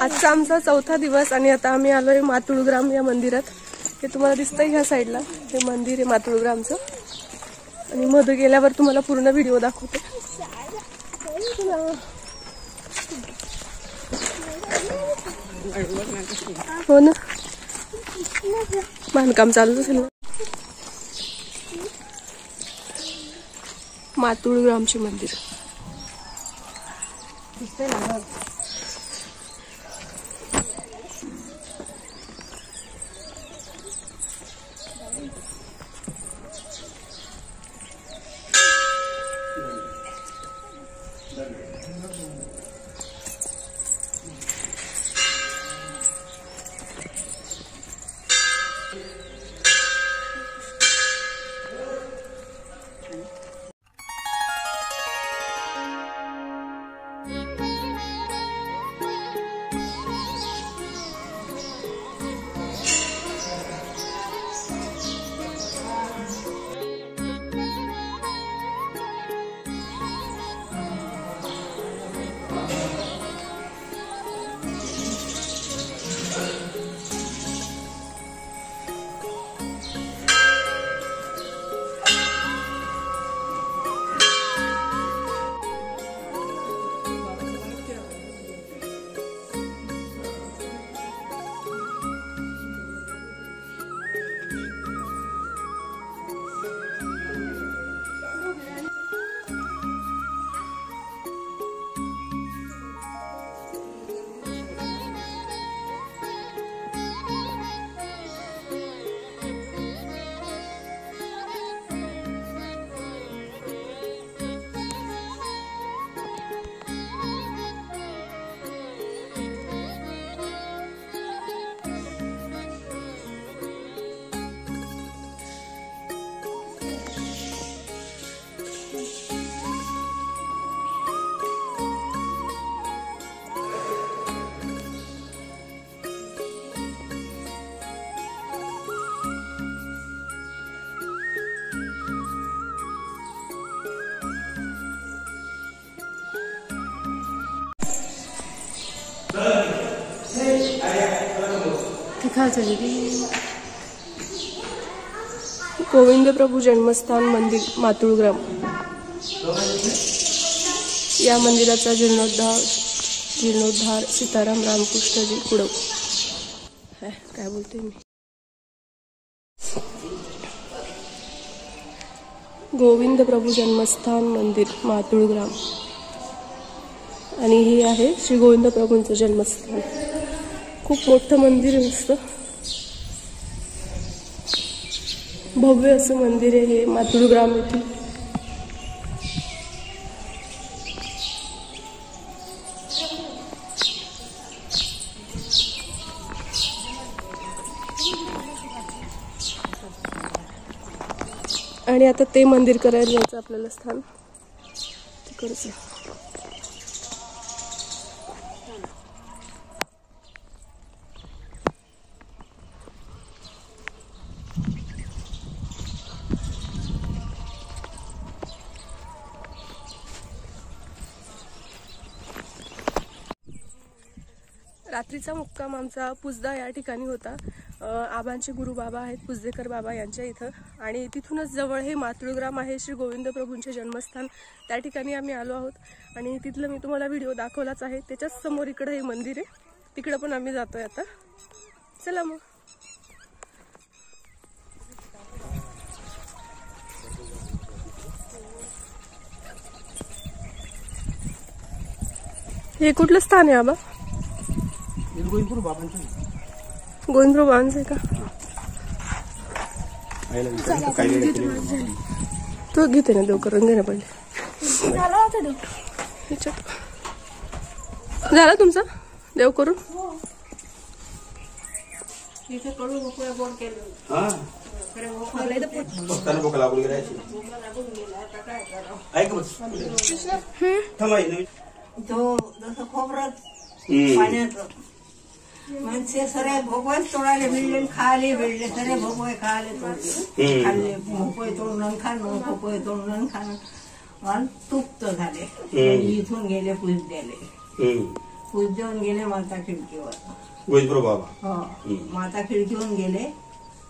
आजचा आमचा चौथा दिवस आणि आता आम्ही आलोय मातुळग्राम या मंदिरात. हे तुम्हाला दिसतंय ह्या साईडला हे मंदिर आहे मातुळग्रामचं. आणि मध्ये गेल्यावर तुम्हाला पूर्ण व्हिडिओ दाखवते. हो ना, बांधकाम चालू असेल ना. मातुळग्रामचे मंदिर दिसतंय ना. गोविंद प्रभू जन्मस्थान मंदिर मातुळग्राम. या मंदिराचा जीर्णोद्धार सीताराम रामकृष्णजी कुडव. काय बोलते मी. गोविंद प्रभू जन्मस्थान मंदिर मातुळग्राम. आणि हे आहे श्री गोविंद प्रभूंचं जन्मस्थान. खूप मोठं मंदिर आहे, मस्त भव्य असं मंदिर आहे हे मातुळग्राम येथे. आणि आता ते मंदिर करायला जायचं आपल्याला स्थान तिकडचं. रात्रीचा मुक्काम आमचा पुसदा या ठिकाणी होता. आबांचे गुरु बाबा आहेत पुसदेकर बाबा यांच्या इथं. आणि तिथूनच जवळ हे मातुळग्राम आहे श्री गोविंद प्रभूंचे जन्मस्थान. त्या ठिकाणी आम्ही आलो आहोत आणि तिथलं मी तुम्हाला व्हिडिओ दाखवलाच आहे. त्याच्याच समोर इकडे हे मंदिर आहे, तिकडे पण आम्ही जातोय आता. चला मग. हे कुठलं स्थान आहे आबा? गोविंदप्रभू बाबांचं आहे का? तो घेते ना, देव करून घे ना पहिले. झाला तुमचा देव करून? म्हणजे सरे भोगवे तोडाले मिळले खाले मिळले सरे भोगवे खाले तोडले खाल्ले भोगवे तोडून खाण भोगवे तोडून खाण आणि तूप तर झाले. इथून गेले पुस गेले पूज देऊन गेले माता खिडकीवर. गोविंदराव बाबा. हो, माता खिडकीहून गेले.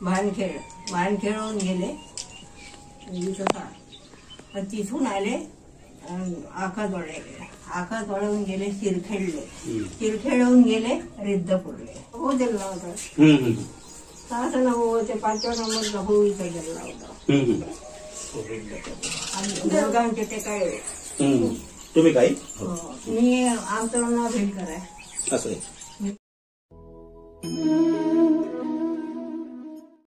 भान खेळून गेले पण तिथून आले आखाजवळ आखाजवळून गेले. शिरखेडून गेले रिद्धपूरले. हो दिला होता असं ना. हो ते 5व्या नंबरचा हो इथं गेला होता. आणि जळगावचे ते काय तुम्ही काही मी आमचं नाव भेट कराय असं.